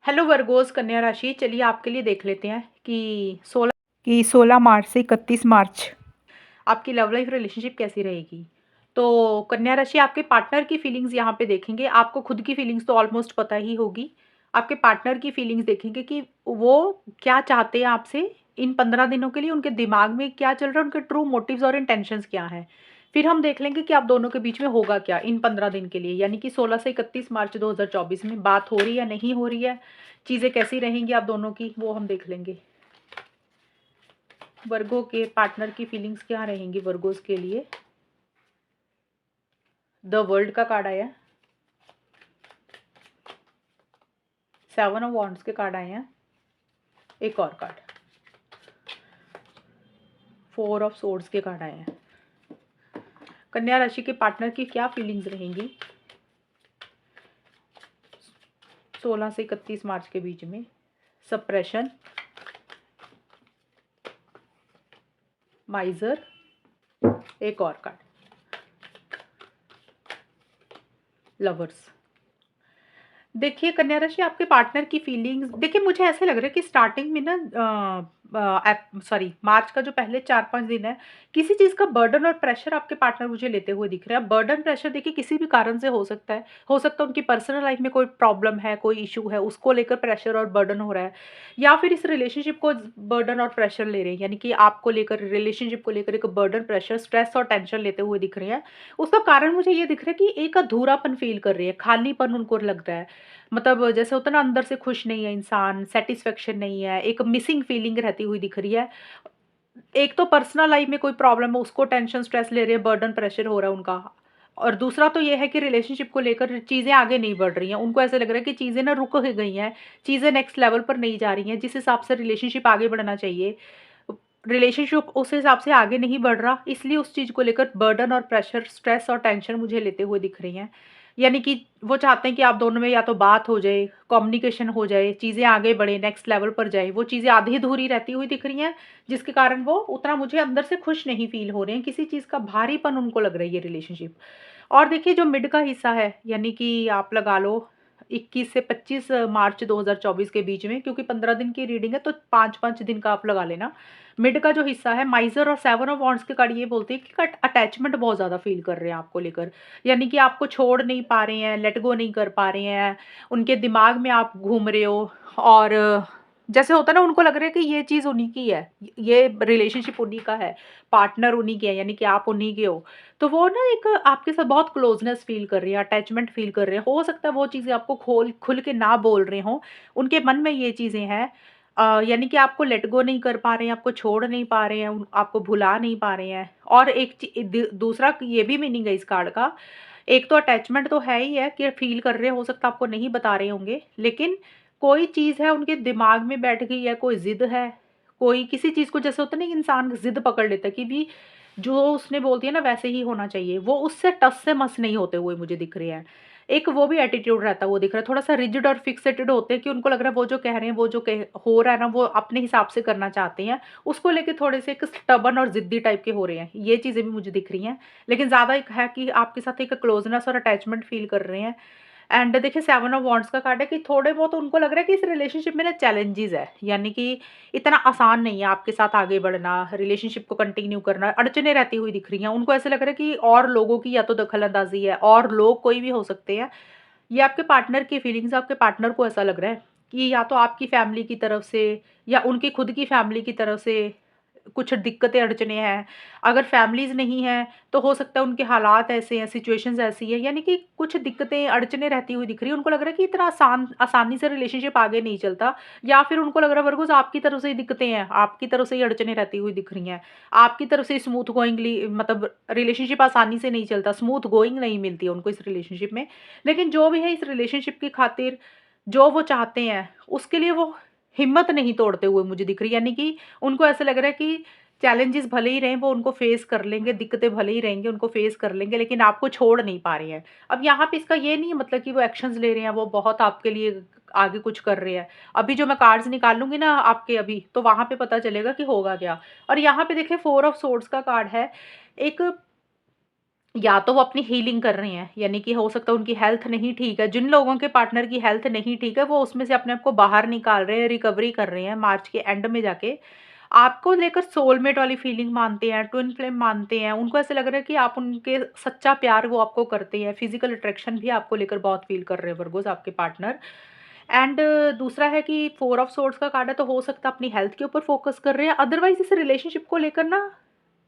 Hello Virgo's कन्या राशि। चलिए आपके लिए देख लेते हैं कि 16 मार्च से 31 मार्च आपकी लव लाइफ रिलेशनशिप कैसी रहेगी। तो कन्या राशि, आपके पार्टनर की फीलिंग्स यहाँ पे देखेंगे। आपको खुद की फीलिंग्स तो ऑलमोस्ट पता ही होगी। आपके पार्टनर की फीलिंग्स देखेंगे कि वो क्या चाहते हैं आपसे इन 15 दिनों के लिए, उनके दिमाग में क्या चल रहा है, उनके ट्रू मोटिव्स और इंटेंशंस क्या हैं। फिर हम देख लेंगे कि आप दोनों के बीच में होगा क्या इन 15 दिन के लिए, यानी कि 16 से 31 मार्च 2024 में बात हो रही है या नहीं हो रही है, चीज़ें कैसी रहेंगी आप दोनों की, वो हम देख लेंगे। वर्गो के पार्टनर की फीलिंग्स क्या रहेंगी वर्गोस के लिए। द वर्ल्ड का कार्ड आया, 7 ऑफ वॉन्ड्स के कार्ड आए हैं, एक और कार्ड 4 ऑफ सोर्ड्स के कार्ड आए हैं। कन्या राशि के पार्टनर की क्या फीलिंग्स रहेंगी 16 से 31 मार्च के बीच में। सप्रेशन, माइजर, एक और कार्ड लवर्स। देखिए कन्या राशि, आपके पार्टनर की फीलिंग्स देखिए, मुझे ऐसे लग रहा है कि स्टार्टिंग में ना सॉरी मार्च का जो पहले 4-5 दिन है, किसी चीज़ का बर्डन और प्रेशर आपके पार्टनर मुझे लेते हुए दिख रहे हैं। बर्डन प्रेशर देखिए किसी भी कारण से हो सकता है उनकी पर्सनल लाइफ में कोई प्रॉब्लम है, कोई इशू है, उसको लेकर प्रेशर और बर्डन हो रहा है, या फिर इस रिलेशनशिप को बर्डन और प्रेशर ले रहे हैं, यानी कि आपको लेकर, रिलेशनशिप को लेकर एक बर्डन, प्रेशर, स्ट्रेस और टेंशन लेते हुए दिख रहे हैं। उसका कारण मुझे ये दिख रहा है कि एक अधूरापन फील कर रही है, खालीपन उनको लग रहा है। मतलब जैसे होता है ना, अंदर से खुश नहीं है इंसान, सैटिस्फैक्शन नहीं है, एक मिसिंग फीलिंग रहती हुई दिख रही है। एक तो पर्सनल लाइफ में कोई प्रॉब्लम है, उसको टेंशन, स्ट्रेस ले रहे हैं, बर्डन, प्रेशर हो रहा है उनका। और दूसरा तो ये है कि रिलेशनशिप को लेकर चीज़ें आगे नहीं बढ़ रही हैं। उनको ऐसा लग रहा है कि चीज़ें ना रुक ही गई हैं, चीज़ें नेक्स्ट लेवल पर नहीं जा रही हैं, जिस हिसाब से रिलेशनशिप आगे बढ़ना चाहिए, रिलेशनशिप उस हिसाब से आगे नहीं बढ़ रहा, इसलिए उस चीज़ को लेकर बर्डन और प्रेशर, स्ट्रेस और टेंशन मुझे लेते हुए दिख रही हैं। यानी कि वो चाहते हैं कि आप दोनों में या तो बात हो जाए, कम्युनिकेशन हो जाए, चीज़ें आगे बढ़े, नेक्स्ट लेवल पर जाए। वो चीज़ें आधी-अधूरी रहती हुई दिख रही हैं, जिसके कारण वो उतना मुझे अंदर से खुश नहीं फ़ील हो रहे हैं, किसी चीज़ का भारीपन उनको लग रही है रिलेशनशिप। और देखिए जो मिड का हिस्सा है, यानी कि आप लगा लो 21 से 25 मार्च 2024 के बीच में, क्योंकि 15 दिन की रीडिंग है तो 5-5 दिन का आप लगा लेना। मिड का जो हिस्सा है, माइज़र और 7 ऑफ वॉन्ड्स के कार्ड ये बोलते हैं कि कट अटैचमेंट बहुत ज़्यादा फ़ील कर रहे हैं आपको लेकर। यानी कि आपको छोड़ नहीं पा रहे हैं, लेट गो नहीं कर पा रहे हैं, उनके दिमाग में आप घूम रहे हो। और जैसे होता है ना, उनको लग रहा है कि ये चीज़ उन्हीं की है, ये रिलेशनशिप उन्हीं का है, पार्टनर उन्हीं के हैं, यानी कि आप उन्हीं के हो। तो वो ना एक आपके साथ बहुत क्लोज़नेस फ़ील कर रही है, अटैचमेंट फ़ील कर रहे हैं। हो सकता है वो चीज़ें आपको खुल के ना बोल रहे हों, उनके मन में ये चीज़ें हैं। यानी कि आपको लेट गो नहीं कर पा रहे हैं, आपको छोड़ नहीं पा रहे हैं, आपको भुला नहीं पा रहे हैं। और एक दूसरा ये भी मीनिंग है इस कार्ड का। एक तो अटैचमेंट तो है ही है कि फ़ील कर रहे हो सकता है आपको नहीं बता रहे होंगे, लेकिन कोई चीज़ है उनके दिमाग में बैठ गई है, कोई ज़िद है, कोई किसी चीज़ को, जैसे होता है ना कि इंसान ज़िद पकड़ लेता है कि भी जो उसने बोल दिया ना वैसे ही होना चाहिए, वो उससे टस से मस नहीं होते हुए मुझे दिख रहे हैं। एक वो भी एटीट्यूड रहता है, वो दिख रहा है, थोड़ा-सा रिजिड और फिक्सेटेड होते हैं कि उनको लग रहा है वो जो कह रहे हैं, वो जो कह हो रहा है ना, वो अपने हिसाब से करना चाहते हैं। उसको लेके थोड़े-से एक स्टबर्न और ज़िद्दी टाइप के हो रहे हैं। ये चीज़ें भी मुझे दिख रही हैं। लेकिन ज़्यादा एक है कि आपके साथ एक क्लोज़नेस और अटैचमेंट फ़ील कर रहे हैं। एंड देखिए 7 ऑफ वॉन्ड्स का कार्ड है कि थोड़े बहुत उनको लग रहा है कि इस रिलेशनशिप में ना चैलेंजेस है, यानी कि इतना आसान नहीं है आपके साथ आगे बढ़ना, रिलेशनशिप को कंटिन्यू करना, अड़चने रहती हुई दिख रही हैं। उनको ऐसा लग रहा है कि और लोगों की या तो दखल-अंदाज़ी है, और लोग कोई भी हो सकते हैं। ये आपके पार्टनर की फीलिंग्स, आपके पार्टनर को ऐसा लग रहा है कि या तो आपकी फैमिली की तरफ से या उनकी खुद की फैमिली की तरफ से कुछ दिक्कतें, अड़चनें हैं। अगर फैमिलीज़ नहीं हैं, तो हो सकता है उनके हालात ऐसे हैं, सिचुएशंस ऐसी है, यानी कि कुछ दिक्कतें, अड़चनें रहती हुई दिख रही हैं। उनको लग रहा है कि इतना आसानी से रिलेशनशिप आगे नहीं चलता, या फिर उनको लग रहा है वर्गोस आपकी तरफ से ही दिक्कतें हैं, आपकी तरफ से ही अड़चनें रहती हुई दिख रही हैं। आपकी तरफ से स्मूथ गोइंगली, मतलब रिलेशनशिप आसानी से नहीं चलता, स्मूथ गोइंग नहीं मिलती है उनको इस रिलेशनशिप में। लेकिन जो भी है इस रिलेशनशिप की खातिर जो वो चाहते हैं, उसके लिए वो हिम्मत नहीं तोड़ते हुए मुझे दिख रही है। यानी कि उनको ऐसा लग रहा है कि चैलेंजेस भले ही रहें, वो उनको फेस कर लेंगे, दिक्कतें भले ही रहेंगी, उनको फेस कर लेंगे, लेकिन आपको छोड़ नहीं पा रहे हैं। अब यहाँ पे इसका ये नहीं है मतलब कि वो एक्शंस ले रहे हैं, वो बहुत आपके लिए आगे कुछ कर रहे हैं। अभी जो मैं कार्ड्स निकालूँगी ना आपके अभी, तो वहाँ पे पता चलेगा कि होगा क्या। और यहाँ पे देखिए 4 ऑफ सोर्ड्स का कार्ड है। एक या तो वो अपनी हीलिंग कर रही हैं, यानी कि हो सकता है उनकी हेल्थ नहीं ठीक है। जिन लोगों के पार्टनर की हेल्थ नहीं ठीक है, वो उसमें से अपने आप को बाहर निकाल रहे हैं, रिकवरी कर रहे हैं मार्च के एंड में जाके। आपको लेकर सोलमेट वाली फीलिंग मानते हैं, ट्विन फ्लेम मानते हैं, उनको ऐसा लग रहा है कि आप उनके सच्चा प्यार वो आपको करते हैं, फिज़िकल अट्रैक्शन भी आपको लेकर बहुत फ़ील कर रहे हैं वर्गोज़ आपके पार्टनर। एंड दूसरा है कि 4 ऑफ सोर्ड्स का कार्ड है, तो हो सकता है अपनी हेल्थ के ऊपर फ़ोकस कर रहे हैं, अदरवाइज़ इस रिलेशनशिप को लेकर ना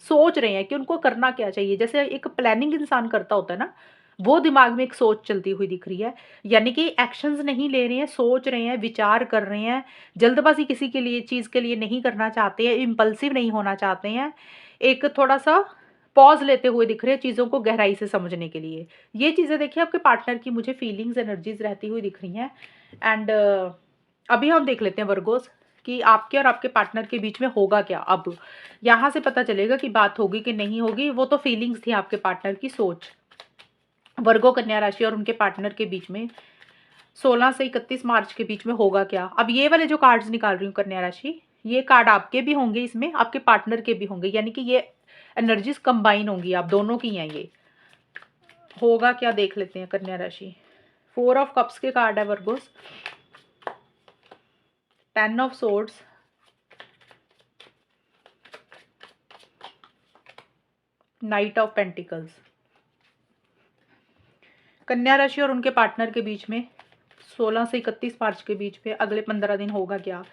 सोच रहे हैं कि उनको करना क्या चाहिए। जैसे एक प्लानिंग इंसान करता होता है ना, वो दिमाग में एक सोच चलती हुई दिख रही है। यानी कि एक्शंस नहीं ले रहे हैं, सोच रहे हैं, विचार कर रहे हैं, जल्दबाज़ी किसी के लिए चीज़ के लिए नहीं करना चाहते हैं, इम्पल्सिव नहीं होना चाहते हैं। एक थोड़ा-सा पॉज़ लेते हुए दिख रहे हैं चीज़ों को गहराई से समझने के लिए। ये चीज़ें देखिए आपके पार्टनर की मुझे फीलिंग्स, एनर्जीज़ रहती हुई दिख रही हैं। एंड अभी हम देख लेते हैं वर्गोज़ कि आपके और आपके पार्टनर के बीच में होगा क्या अब? यहाँ से पता चलेगा कि बात होगी कि नहीं होगी, वो तो फीलिंग्स थी आपके पार्टनर की सोच। वर्गो कन्या राशि और उनके पार्टनर के बीच में 16 से 31 मार्च के बीच में होगा क्या? अब ये वाले जो कार्ड्स निकाल रही हूँ कन्या राशि, ये कार्ड आपके भी होंगे इसमें, आपके पार्टनर के भी होंगे, यानी कि ये एनर्जीज़ कंबाइन होंगी, आप दोनों की हैं ये। होगा क्या देख लेते हैं कन्या राशि। 4 ऑफ कप्स के कार्ड है Virgo's, 10 of swords, night of pentacles. कन्या राशि और उनके पार्टनर के बीच में 16 से 31 मार्च के बीच में अगले 15 दिन होगा क्या?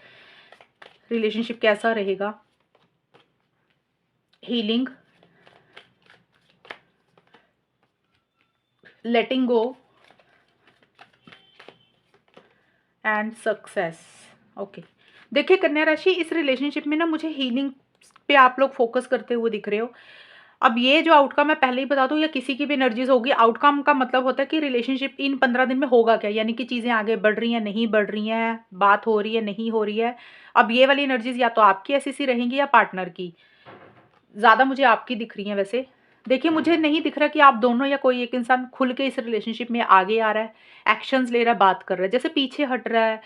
रिलेशनशिप कैसा रहेगा? Healing, letting go and success. Okay, देखिए कन्या राशि, इस रिलेशनशिप में ना मुझे हीलिंग पे आप लोग फोकस करते हुए दिख रहे हो। अब ये जो आउटकम मैं पहले ही बता दूं, या किसी की भी एनर्जीज होगी, आउटकम का मतलब होता है कि रिलेशनशिप इन 15 दिन में होगा क्या, यानी कि चीज़ें आगे बढ़ रही हैं, नहीं बढ़ रही हैं, बात हो रही है, नहीं हो रही है। अब ये वाली एनर्जीज या तो आपकी ऐसी सी रहेंगी या पार्टनर की। ज़्यादा मुझे आपकी दिख रही हैं वैसे। देखिए, मुझे नहीं दिख रहा कि आप दोनों या कोई एक इंसान खुल के इस रिलेशनशिप में आगे आ रहा है, एक्शंस ले रहा है, बात कर रहा है। जैसे पीछे हट रहा है,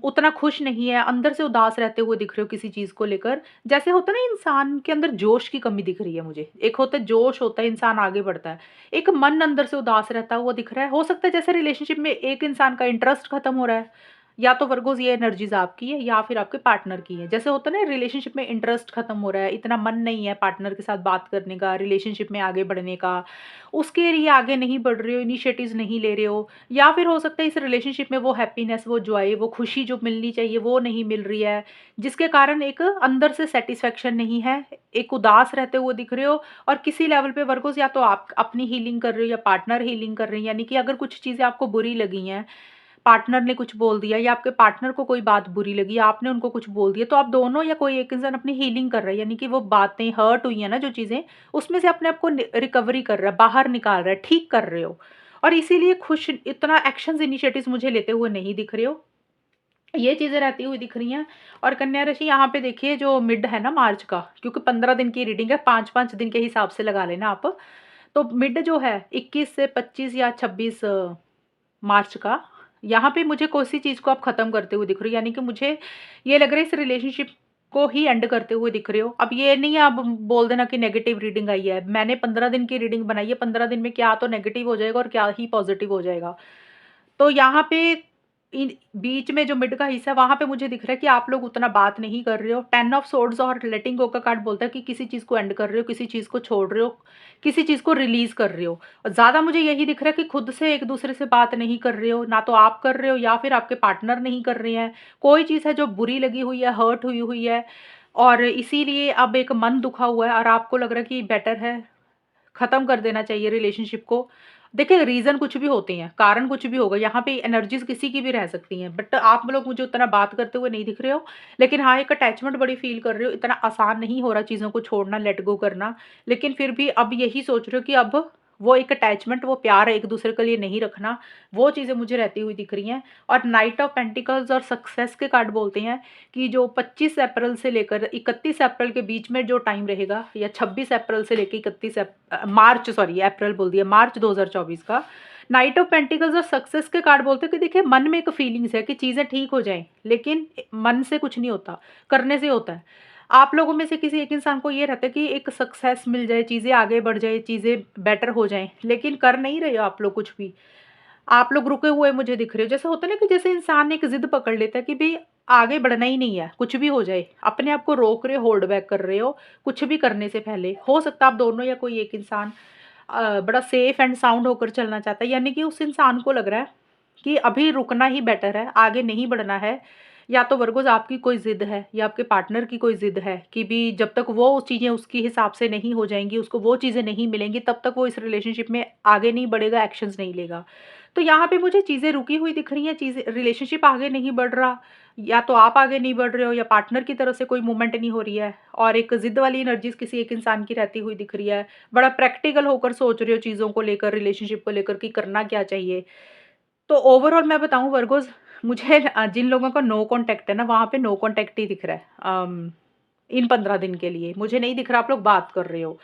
उतना खुश नहीं है, अंदर से उदास रहते हुए दिख रहे हो किसी चीज़ को लेकर। जैसे होता है ना, इंसान के अंदर जोश की कमी दिख रही है मुझे। एक होता है जोश, होता है इंसान आगे बढ़ता है। एक मन अंदर से उदास रहता हुआ दिख रहा है। हो सकता है जैसे रिलेशनशिप में एक इंसान का इंटरेस्ट खत्म हो रहा है, या तो वर्गोज़ ये एनर्जीज़ आपकी है या फिर आपके पार्टनर की है। जैसे होता है ना, रिलेशनशिप में इंटरेस्ट खत्म हो रहा है, इतना मन नहीं है पार्टनर के साथ बात करने का, रिलेशनशिप में आगे बढ़ने का, उसके लिए आगे नहीं बढ़ रहे हो, इनिशिएटिव्स नहीं ले रहे हो, या फिर हो सकता है इस रिलेशनशिप में वो हैप्पीनेस, वो जॉय, वो खुशी जो मिलनी चाहिए वो नहीं मिल रही है, जिसके कारण एक अंदर से सैटिस्फैक्शन नहीं है, एक उदास रहते हुए दिख रहे हो। और किसी लेवल पे वर्गोज़ या तो आप अपनी हीलिंग कर रहे हो या पार्टनर हीलिंग कर रहे हैं, यानी कि अगर कुछ चीज़ें आपको बुरी लगी हैं, पार्टनर ने कुछ बोल दिया या आपके पार्टनर को कोई बात बुरी लगी, आपने उनको कुछ बोल दिया, तो आप दोनों या कोई एक इंसान अपनी हीलिंग कर रहा है, यानी कि वो बातें हर्ट हुई है ना जो चीज़ें, उसमें से अपने आप को रिकवरी कर रहा है, बाहर निकाल रहा है, ठीक कर रहे हो। और इसीलिए खुश, इतना एक्शंस इनिशिएटिव्स मुझे लेते हुए नहीं दिख रहे हो। ये चीज़ें रहती हुई दिख रही हैं। और कन्या राशि, यहाँ पे देखिए जो मिड है ना मार्च का, क्योंकि 15 दिन की रीडिंग है, 5-5 दिन के हिसाब से लगा लेना आप। तो मिड जो है 21 से 25 या 26 मार्च का, यहाँ पे मुझे किसी चीज़ को आप ख़त्म करते हुए दिख रहे हो, यानी कि मुझे ये लग रहा है इस रिलेशनशिप को ही एंड करते हुए दिख रहे हो। अब ये नहीं है आप बोल देना कि नेगेटिव रीडिंग आई है। मैंने 15 दिन की रीडिंग बनाई है, 15 दिन में क्या तो नेगेटिव हो जाएगा और क्या ही पॉज़िटिव हो जाएगा। तो यहाँ पे इन बीच में जो मिड का हिस्सा है, वहाँ पे मुझे दिख रहा है कि आप लोग उतना बात नहीं कर रहे हो। 10 ऑफ सोर्ड्स और लेटिंग गो का कार्ड बोलता है कि किसी चीज़ को एंड कर रहे हो, किसी चीज़ को छोड़ रहे हो, किसी चीज़ को रिलीज़ कर रहे हो। और ज़्यादा मुझे यही दिख रहा है कि खुद से एक-दूसरे से बात नहीं कर रहे हो, ना तो आप कर रहे हो या फिर आपके पार्टनर नहीं कर रहे हैं। कोई चीज़ है जो बुरी लगी हुई है, हर्ट हुई हुई है, और इसीलिए अब एक मन दुखा हुआ है और आपको लग रहा है कि बेटर है खत्म कर देना चाहिए रिलेशनशिप को। देखिए, रीज़न कुछ भी होते हैं, कारण कुछ भी होगा, यहाँ पे एनर्जीज़ किसी की भी रह सकती हैं, बट आप लोग मुझे उतना बात करते हुए नहीं दिख रहे हो। लेकिन हाँ, एक अटैचमेंट बड़ी फ़ील कर रहे हो, इतना आसान नहीं हो रहा चीज़ों को छोड़ना, लेट गो करना। लेकिन फिर भी अब यही सोच रहे हो कि अब वो एक अटैचमेंट, वो प्यार एक-दूसरे के लिए नहीं रखना, वो चीज़ें मुझे रहती हुई दिख रही हैं। और नाइट ऑफ पेंटिकल्स और सक्सेस के कार्ड बोलते हैं कि जो 25 अप्रैल से लेकर 31 अप्रैल के बीच में जो टाइम रहेगा, या 26 अप्रैल से लेके मार्च, सॉरी अप्रैल बोल दिया, मार्च 2024 का, नाइट ऑफ पेंटिकल्स और सक्सेस के कार्ड बोलते हैं कि देखिए, मन में एक फीलिंग्स है कि चीज़ें ठीक हो जाएँ, लेकिन मन से कुछ नहीं होता, करने से होता है। आप लोगों में से किसी एक इंसान को ये रहता है कि एक सक्सेस मिल जाए, चीज़ें आगे बढ़ जाए, चीज़ें बेटर हो जाएँ, लेकिन कर नहीं रहे हो आप लोग कुछ भी। आप लोग रुके हुए मुझे दिख रहे हो। जैसे होता है ना कि जैसे इंसान एक ज़िद पकड़ लेता है कि भई आगे बढ़ना ही नहीं है, कुछ भी हो जाए। अपने आप को रोक रहे हो, होल्ड बैक कर रहे हो, कुछ भी करने से पहले। हो सकता है आप दोनों या कोई एक इंसान बड़ा सेफ एंड साउंड होकर चलना चाहता है, यानी कि उस इंसान को लग रहा है कि अभी रुकना ही बेटर है, आगे नहीं बढ़ना है। या तो वर्गोज़ आपकी कोई ज़िद है या आपके पार्टनर की कोई ज़िद है कि भी जब तक वो चीज़ें उसके हिसाब से नहीं हो जाएँगी, उसको वो चीज़ें नहीं मिलेंगी, तब तक वो इस रिलेशनशिप में आगे नहीं बढ़ेगा, एक्शंस नहीं लेगा। तो यहाँ पे मुझे चीज़ें रुकी हुई दिख रही हैं, चीज़ें रिलेशनशिप आगे नहीं बढ़ रहा, या तो आप आगे नहीं बढ़ रहे हो या पार्टनर की तरफ से कोई मूवमेंट नहीं हो रही है, और एक ज़िद वाली एनर्जीज़ किसी एक इंसान की रहती हुई दिख रही है। बड़ा प्रैक्टिकल होकर सोच रहे हो चीज़ों को लेकर, रिलेशनशिप को लेकर कि करना क्या चाहिए। तो ओवरऑल मैं बताऊँ वर्गोज़, मुझे जिन लोगों का नो कॉन्टैक्ट है ना, वहाँ पे नो कॉन्टैक्ट ही दिख रहा है। इन 15 दिन के लिए मुझे नहीं दिख रहा आप लोग बात कर रहे हो।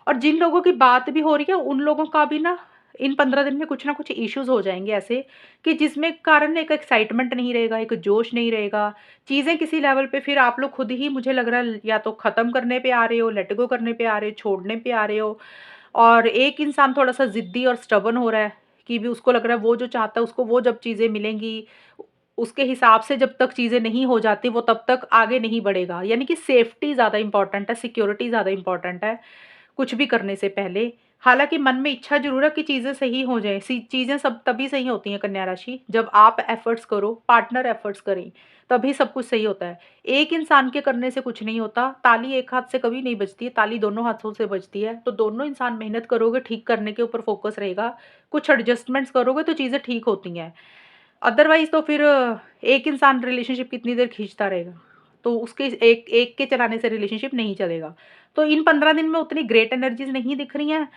और जिन लोगों की बात भी हो रही है, उन लोगों का भी ना इन 15 दिन में कुछ ना कुछ इश्यूज़ हो जाएँगे ऐसे, कि जिसमें कारण एक एक्साइटमेंट नहीं रहेगा, एक जोश नहीं रहेगा। चीज़ें किसी लेवल पे फिर आप लोग खुद ही, मुझे लग रहा है, या तो ख़त्म करने पे आ रहे हो, लेट गो करने पे आ रहे हो, छोड़ने पे आ रहे हो। और एक इंसान थोड़ा-सा ज़िद्दी और स्टबर्न हो रहा है कि भी उसको लग रहा है वो जो चाहता है उसको वो जब चीज़ें मिलेंगी, उसके हिसाब से जब तक चीज़ें नहीं हो जाती वो तब तक आगे नहीं बढ़ेगा। यानी कि सेफ्टी ज़्यादा इम्पोर्टेंट है, सिक्योरिटी ज़्यादा इम्पोर्टेंट है, कुछ भी करने से पहले। हालाँकि मन में इच्छा ज़रूर है कि चीज़ें सही हो जाएँ, चीज़ें सब तभी सही होती हैं कन्या राशि, जब आप एफर्ट्स करो, पार्टनर एफर्ट्स करें, तभी सब कुछ सही होता है। एक इंसान के करने से कुछ नहीं होता, ताली एक हाथ से कभी नहीं बजती है, ताली दोनों हाथों से बजती है। तो दोनों इंसान मेहनत करोगे, ठीक करने के ऊपर फ़ोकस रहेगा, कुछ एडजस्टमेंट्स करोगे तो चीज़ें ठीक होती हैं। अदरवाइज़ तो फिर एक इंसान रिलेशनशिप कितनी देर खींचता रहेगा, तो उसके एक एक के चलाने से रिलेशनशिप नहीं चलेगा। तो इन 15 दिन में उतनी ग्रेट एनर्जीज़ नहीं दिख रही हैं।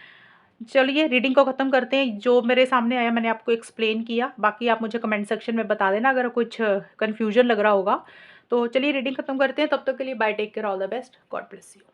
चलिए रीडिंग को ख़त्म करते हैं, जो मेरे सामने आया मैंने आपको एक्सप्लेन किया, बाकी आप मुझे कमेंट सेक्शन में बता देना अगर कुछ कन्फ्यूज़न लग रहा होगा। तो चलिए रीडिंग ख़त्म करते हैं, तब तक के लिए bye, take care, all the best, God bless you.